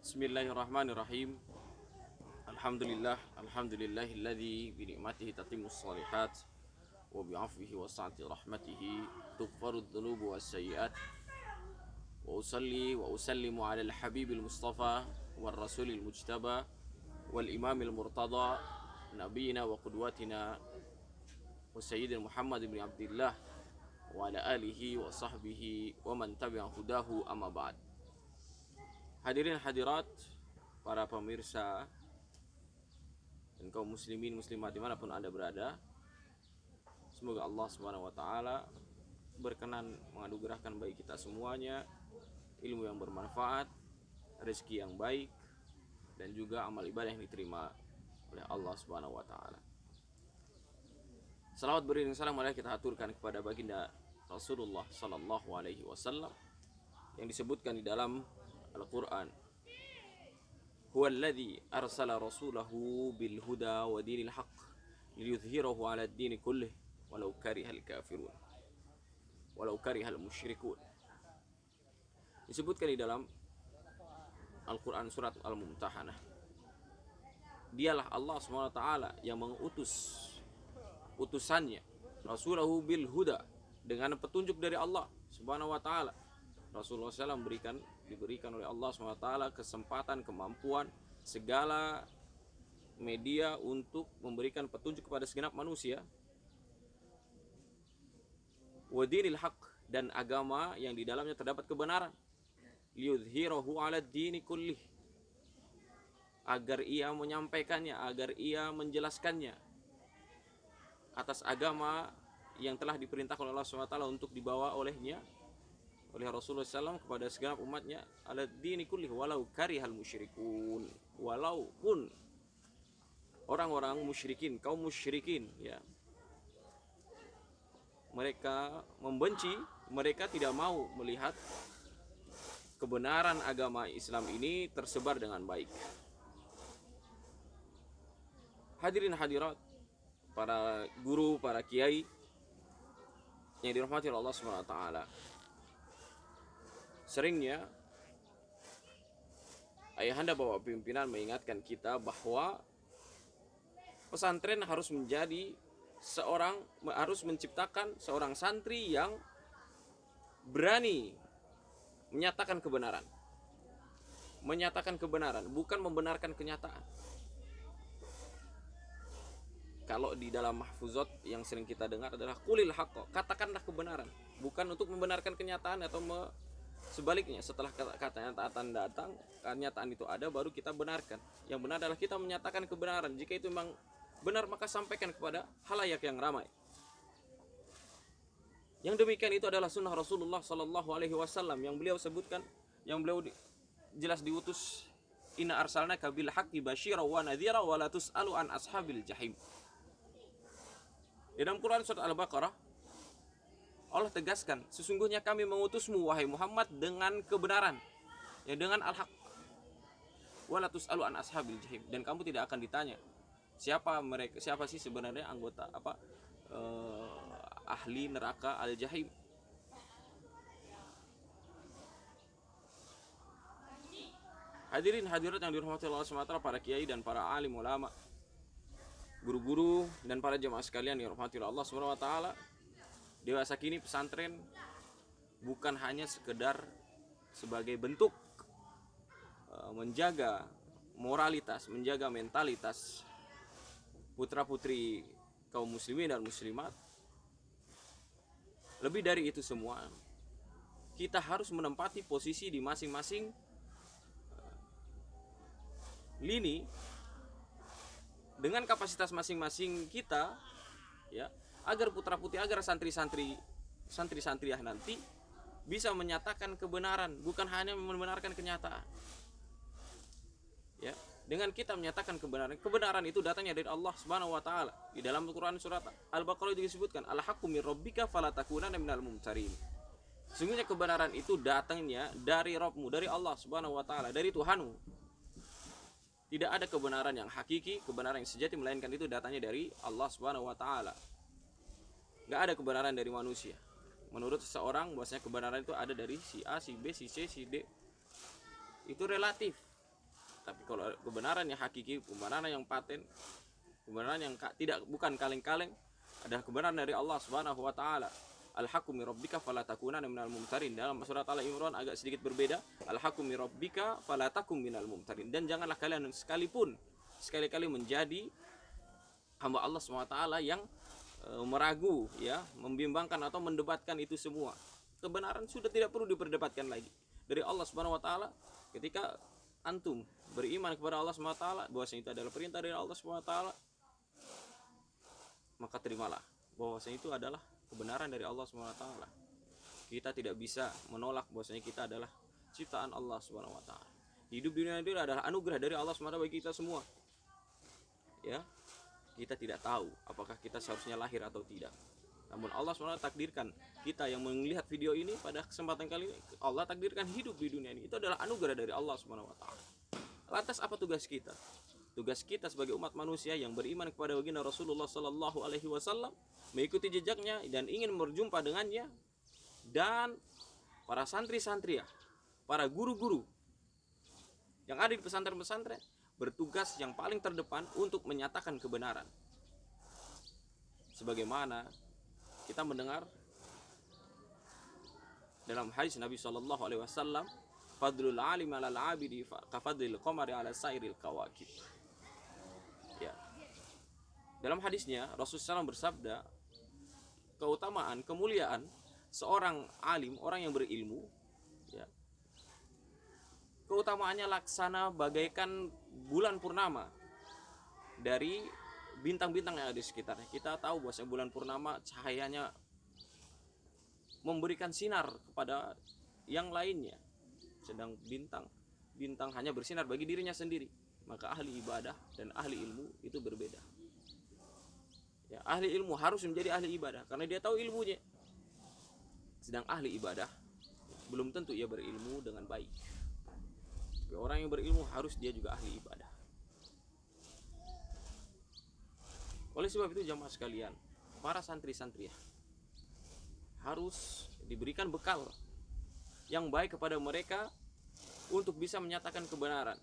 Bismillahirrahmanirrahim. Alhamdulillahilladzi bi ni'matihi tatimmus shalihat wa bi 'afwihi wa sa'ati rahmatihi tughfaru dzunubu was sayyi'at. Wa usalli wa usallimu 'alal habibil mustafa war rasulil mujtaba wal imamil murtada nabiyyina wa qudwatina wa sayyidina Muhammad ibn Abdillah wa ala alihi wa sahbihi wa man tabi'a hudahu amma ba'd. Hadirin hadirat, para pemirsa dan kaum muslimin muslimat dimanapun anda berada, semoga Allah Subhanahu wa Ta'ala berkenan menganugerahkan bagi kita semuanya ilmu yang bermanfaat, rezeki yang baik, dan juga amal ibadah yang diterima oleh Allah Subhanahu wa Ta'ala. Salawat beriring salam marilah kita aturkan kepada baginda Rasulullah Sallallahu Alaihi Wasallam yang disebutkan di dalam Al-Quran, huwallazi arsala rasulahu bil huda wa dinil haq liyudhhirahu 'ala ad-din kullih walau karihal kafirun walau karihal musyrikun. Disebutkan di dalam Al-Quran surat Al-Mumtahanah, dialah Allah SWT yang mengutus utusannya rasulahu bil huda, dengan petunjuk dari Allah Subhanahu wa Ta'ala. Rasulullah SAW diberikan oleh Allah SWT kesempatan, kemampuan, segala media untuk memberikan petunjuk kepada segenap manusia. Wadinil haq, dan agama yang di dalamnya terdapat kebenaran. Liyudhhirahu 'ala ad-dini kullih, agar ia menyampaikannya, agar ia menjelaskannya atas agama yang telah diperintahkan oleh Allah SWT untuk dibawa oleh Rasulullah SAW kepada segenap umatnya, ala dini kullih walau karihal musyrikun, walaupun orang-orang musyrikin, kaum musyrikin, ya, mereka membenci, mereka tidak mau melihat kebenaran agama Islam ini tersebar dengan baik. Hadirin hadirat, para guru, para kiai yang dirahmati oleh Allah SWT, seringnya ayahanda bapak pimpinan mengingatkan kita bahwa pesantren harus menciptakan seorang santri yang berani menyatakan kebenaran, bukan membenarkan kenyataan. Kalau di dalam mahfuzat yang sering kita dengar adalah qulil haqq, katakanlah kebenaran, bukan untuk membenarkan kenyataan atau sebaliknya. Setelah kenyataan datang, kenyataan itu ada, baru kita benarkan. Yang benar adalah kita menyatakan kebenaran. Jika itu memang benar, maka sampaikan kepada halayak yang ramai. Yang demikian itu adalah sunnah Rasulullah Sallallahu Alaihi Wasallam yang beliau sebutkan, yang beliau jelas diutus, inna arsalnaka bil haqqi basyira wa nadhira wa la tus'alu an ashabil jahim. Di dalam Quran surat Al-Baqarah, Allah tegaskan, sesungguhnya kami mengutusmu wahai Muhammad dengan kebenaran, ya, dengan al-haq. Wala tus'alu an ashabil jahim, dan kamu tidak akan ditanya siapa sih sebenarnya anggota ahli neraka al-jahim. Hadirin hadirat yang dirahmati Allah SWT, para kiai dan para alim ulama, guru-guru dan para jemaah sekalian yang dirahmati Allah SWT, dewasa kini pesantren bukan hanya sekedar sebagai bentuk menjaga moralitas, menjaga mentalitas putra-putri kaum muslimin dan muslimat. Lebih dari itu semua, kita harus menempati posisi di masing-masing lini dengan kapasitas masing-masing kita, ya, agar putra-putri, agar santri-santriah nanti bisa menyatakan kebenaran, bukan hanya membenarkan kenyataan. Ya, dengan kita menyatakan kebenaran itu datangnya dari Allah Subhanahu wa Ta'ala. Di dalam Al-Quran surat Al-Baqarah juga disebutkan, al-haqqu min rabbika fala takunanna minal mumtarin. Sesungguhnya kebenaran itu datangnya dari Rabbmu, dari Allah Subhanahu wa Ta'ala, dari Tuhanmu. Tidak ada kebenaran yang hakiki, kebenaran yang sejati, melainkan itu datangnya dari Allah Subhanahu wa Ta'ala. Gak ada kebenaran dari manusia. Menurut seseorang, bahwasanya kebenaran itu ada dari si A, si B, si C, si D. Itu relatif. Tapi kalau kebenaran yang hakiki, kebenaran yang paten, kebenaran yang bukan kaleng-kaleng, adalah kebenaran dari Allah Subhanahu wa taala. Al-haqqu min rabbika fala takunanna minal mumtarin. Dalam surat Al-Imran agak sedikit berbeda. Al-haqqu min rabbika fala takun minal mumtarin. Dan janganlah kalian sekali-kali menjadi hamba Allah Subhanahu wa taala yang meragu, ya, membimbangkan atau mendebatkan itu semua. Kebenaran sudah tidak perlu diperdebatkan lagi. Dari Allah Subhanahu wa taala, ketika antum beriman kepada Allah Subhanahu wa taala bahwasanya itu adalah perintah dari Allah Subhanahu wa taala, maka terimalah bahwasanya itu adalah kebenaran dari Allah Subhanahu wa taala. Kita tidak bisa menolak bahwasanya kita adalah ciptaan Allah Subhanahu wa taala. Hidup dunia itu adalah anugerah dari Allah Subhanahu wa taala bagi kita semua. Ya. Kita tidak tahu apakah kita seharusnya lahir atau tidak. Namun Allah SWT takdirkan kita yang melihat video ini pada kesempatan kali ini, Allah takdirkan hidup di dunia ini. Itu adalah anugerah dari Allah SWT. Lantas apa tugas kita? Tugas kita sebagai umat manusia yang beriman kepada baginda Rasulullah SAW, mengikuti jejaknya dan ingin berjumpa dengannya, dan para santri-santri, para guru-guru yang ada di pesantren-pesantren, bertugas yang paling terdepan untuk menyatakan kebenaran. Sebagaimana kita mendengar dalam hadis Nabi SAW, fadlul alim ala al-abidi kafadlil qamari ala sairil kawakib. Ya. Dalam hadisnya Rasulullah SAW bersabda, keutamaan, kemuliaan seorang alim, orang yang berilmu, ya, keutamaannya laksana bagaikan bulan purnama dari bintang-bintang yang ada di sekitarnya. Kita tahu bahwa bulan purnama cahayanya memberikan sinar kepada yang lainnya, sedang bintang hanya bersinar bagi dirinya sendiri. Maka ahli ibadah dan ahli ilmu itu berbeda. Ya, ahli ilmu harus menjadi ahli ibadah karena dia tahu ilmunya. Sedang ahli ibadah belum tentu ia berilmu dengan baik. Tapi orang yang berilmu harus dia juga ahli ibadah. Oleh sebab itu jamaah sekalian, para santri-santri harus diberikan bekal yang baik kepada mereka untuk bisa menyatakan kebenaran,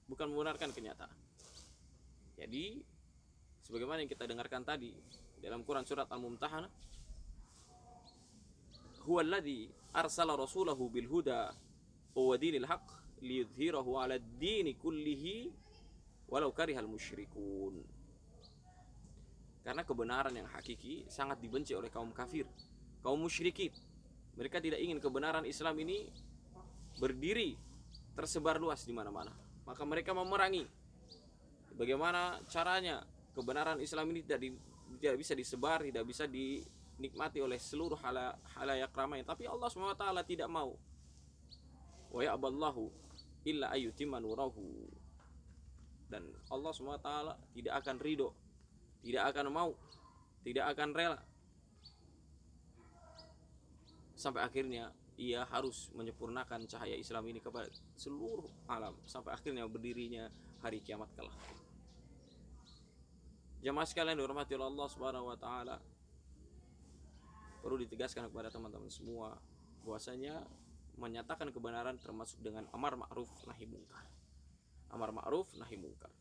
bukan membenarkan kenyataan. Jadi sebagaimana yang kita dengarkan tadi dalam Quran surat Al-Mumtahanah, huwallazi arsala rasulahu bil huda wa dinil haqq liyudhhirahu 'ala ad-dini kullihi walau karihal musyrikun. Karena kebenaran yang hakiki sangat dibenci oleh kaum kafir, kaum musyrikin. Mereka tidak ingin kebenaran Islam ini berdiri tersebar luas di mana-mana. Maka mereka memerangi. Bagaimana caranya kebenaran Islam ini tidak bisa disebar, tidak bisa dinikmati oleh seluruh halayak ramai. Tapi Allah SWT tidak mau. Wa ya'ballahu illa ayyutimma nurahu. Dan Allah SWT tidak akan ridho, tidak akan mau, tidak akan rela sampai akhirnya ia harus menyempurnakan cahaya Islam ini kepada seluruh alam, sampai akhirnya berdirinya hari kiamat kelak. Jamaah sekalian dihormati oleh Allah Subhanahu wa taala, perlu ditegaskan kepada teman-teman semua bahwasanya menyatakan kebenaran termasuk dengan amar ma'ruf nahi mungkar. Amar ma'ruf nahi mungkar.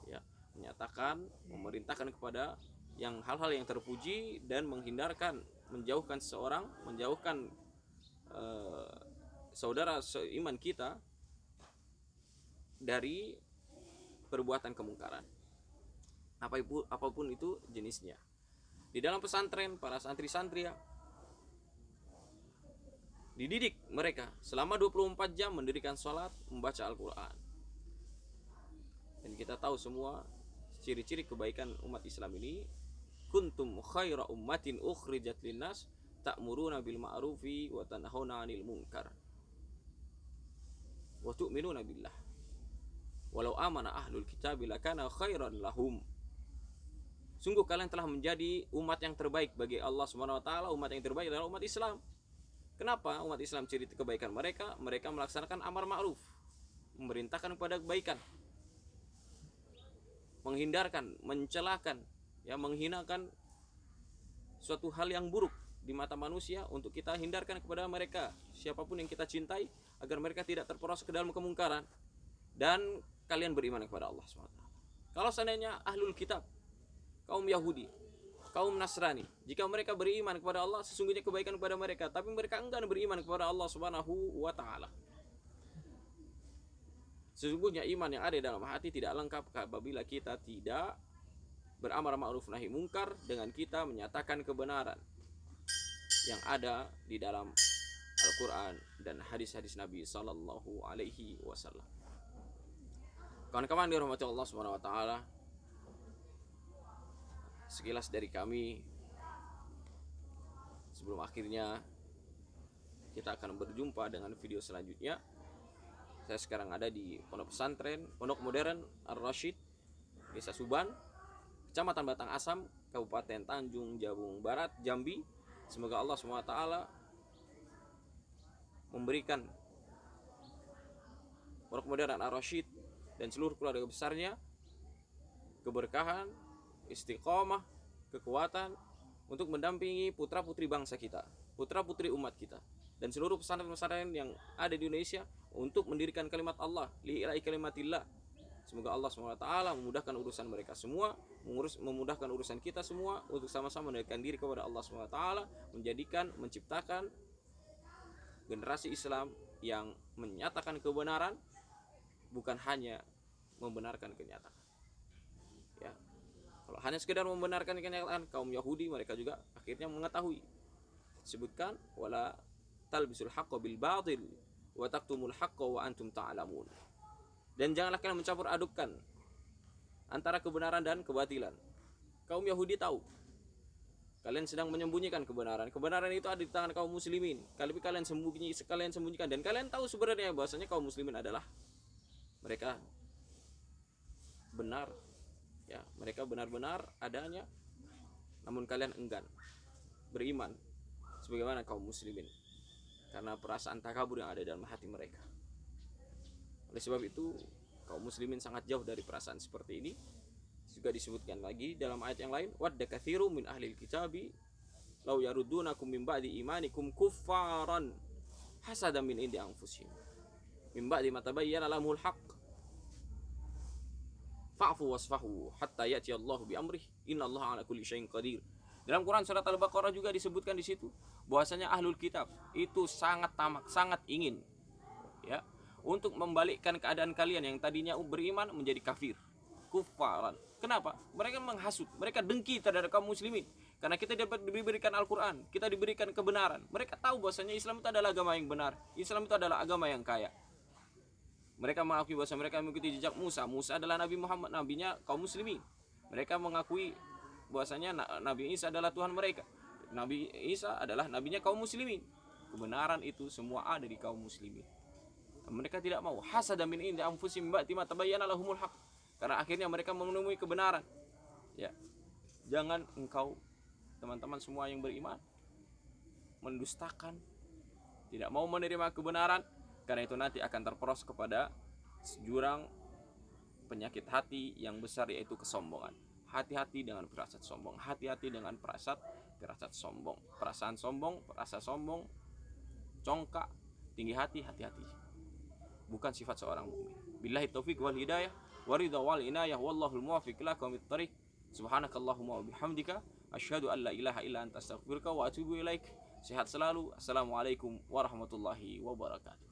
Ya, menyatakan, memerintahkan kepada yang hal-hal yang terpuji dan menghindarkan, menjauhkan seseorang, menjauhkan saudara seiman kita dari perbuatan kemungkaran, apapun itu jenisnya. Di dalam pesantren, para santri-santri dididik mereka selama 24 jam mendirikan sholat, membaca Al-Quran. Dan kita tahu semua ciri-ciri kebaikan umat Islam ini. Kuntum khaira ummatin ukhrijat linnas ta'muruna bil ma'rufi wa tanhauna 'anil munkar wa tu'minuna billah walau amana ahlul kitabi lakana khairan lahum. Sungguh kalian telah menjadi umat yang terbaik bagi Allah Subhanahu wa taala. Umat yang terbaik adalah umat Islam. Kenapa umat Islam ciri kebaikan mereka? Mereka melaksanakan amar ma'ruf, memerintahkan kepada kebaikan, menghindarkan, mencelakan, ya, menghinakan suatu hal yang buruk di mata manusia untuk kita hindarkan kepada mereka. Siapapun yang kita cintai agar mereka tidak terperosok ke dalam kemungkaran, dan kalian beriman kepada Allah SWT. Kalau seandainya ahlul kitab, kaum Yahudi, kaum Nasrani, jika mereka beriman kepada Allah, sesungguhnya kebaikan kepada mereka, tapi mereka enggan beriman kepada Allah Subhanahu wa taala. Sesungguhnya iman yang ada dalam hati tidak lengkap apabila kita tidak beramar ma'ruf nahi mungkar dengan kita menyatakan kebenaran yang ada di dalam Al-Quran dan hadis-hadis Nabi Sallallahu Alaihi Wasallam. Kawan-kawan dirahmati Allah Subhanahu Wa Taala, sekilas dari kami sebelum akhirnya kita akan berjumpa dengan video selanjutnya. Saya sekarang ada di Pondok Pesantren Pondok Modern Ar-Rasyid, Desa Suban, Kecamatan Batang Asam, Kabupaten Tanjung Jabung Barat, Jambi. Semoga Allah SWT memberikan Pondok Modern Ar-Rasyid dan seluruh keluarga besarnya keberkahan, istiqomah, kekuatan untuk mendampingi putra-putri bangsa kita, putra-putri umat kita, dan seluruh pesantren-pesantren yang ada di Indonesia untuk mendirikan kalimat Allah, li'ilai kalimatillah. Semoga Allah SWT memudahkan urusan mereka semua, memudahkan urusan kita semua untuk sama-sama mendekatkan diri kepada Allah SWT, menciptakan generasi Islam yang menyatakan kebenaran, bukan hanya membenarkan kenyataan. Ya. Kalau hanya sekedar membenarkan kenyataan, kaum Yahudi mereka juga akhirnya mengetahui. Sebutkan wala talbisul haqqo bil batil wa taktumul haqqo wa antum ta'lamun. Dan janganlah kalian mencampur adukkan antara kebenaran dan kebatilan. Kaum Yahudi tahu kalian sedang menyembunyikan kebenaran. Kebenaran itu ada di tangan kaum muslimin. Kalian sembunyikan, dan kalian tahu sebenarnya bahwasanya kaum muslimin adalah mereka benar. Ya, mereka benar-benar adanya, namun kalian enggan beriman sebagaimana kaum muslimin karena perasaan takabur yang ada dalam hati mereka. Oleh sebab itu, kaum muslimin sangat jauh dari perasaan seperti ini. Juga disebutkan lagi dalam ayat yang lain, wadda katsiru min ahlil kitabi law yaruddunakum min ba'di imanikum kuffaran hasadan min indi anfusihim min ba'di ma tabayyana lahumul haqq fa'fu wasfahu hatta ya'ti Allahu bi amrih innallaha 'ala kulli syai'in qadir. Dalam Quran surat Al-Baqarah juga disebutkan di situ bahwasanya ahlul kitab itu sangat tamak, sangat ingin ya untuk membalikkan keadaan kalian yang tadinya beriman menjadi kafir, kufaran. Kenapa? Mereka menghasut, mereka dengki terhadap kaum muslimin karena kita dapat diberikan Al-Quran, kita diberikan kebenaran. Mereka tahu bahwasanya Islam itu adalah agama yang benar, Islam itu adalah agama yang kaya. Mereka mengakui bahwa mereka mengikuti jejak Musa. Musa adalah Nabi Muhammad, nabinya kaum muslimin. Mereka mengakui bahwasanya Nabi Isa adalah Tuhan mereka. Nabi Isa adalah nabinya kaum muslimin. Kebenaran itu semua ada di kaum muslimin. Mereka tidak mau, hasada min indi anfusihim ba'di ma tabayyana lahumul haqq, karena akhirnya mereka menemui kebenaran. Ya. Jangan engkau teman-teman semua yang beriman mendustakan, tidak mau menerima kebenaran, karena itu nanti akan terperosok kepada jurang penyakit hati yang besar, yaitu kesombongan. Hati-hati dengan firasat sombong, hati-hati dengan firasat sombong, perasaan sombong, rasa sombong, congkak, tinggi hati, hati-hati. Bukan sifat seorang mukmin. Billahi taufiq wal hidayah, waridha wal inayah, wallahul muwaffiq ila aqwamit thariq. Subhanakallahumma wa bihamdika asyhadu an la ilaha illa anta astaghfiruka wa atubu ilaik. Sehat selalu. Assalamualaikum warahmatullahi wabarakatuh.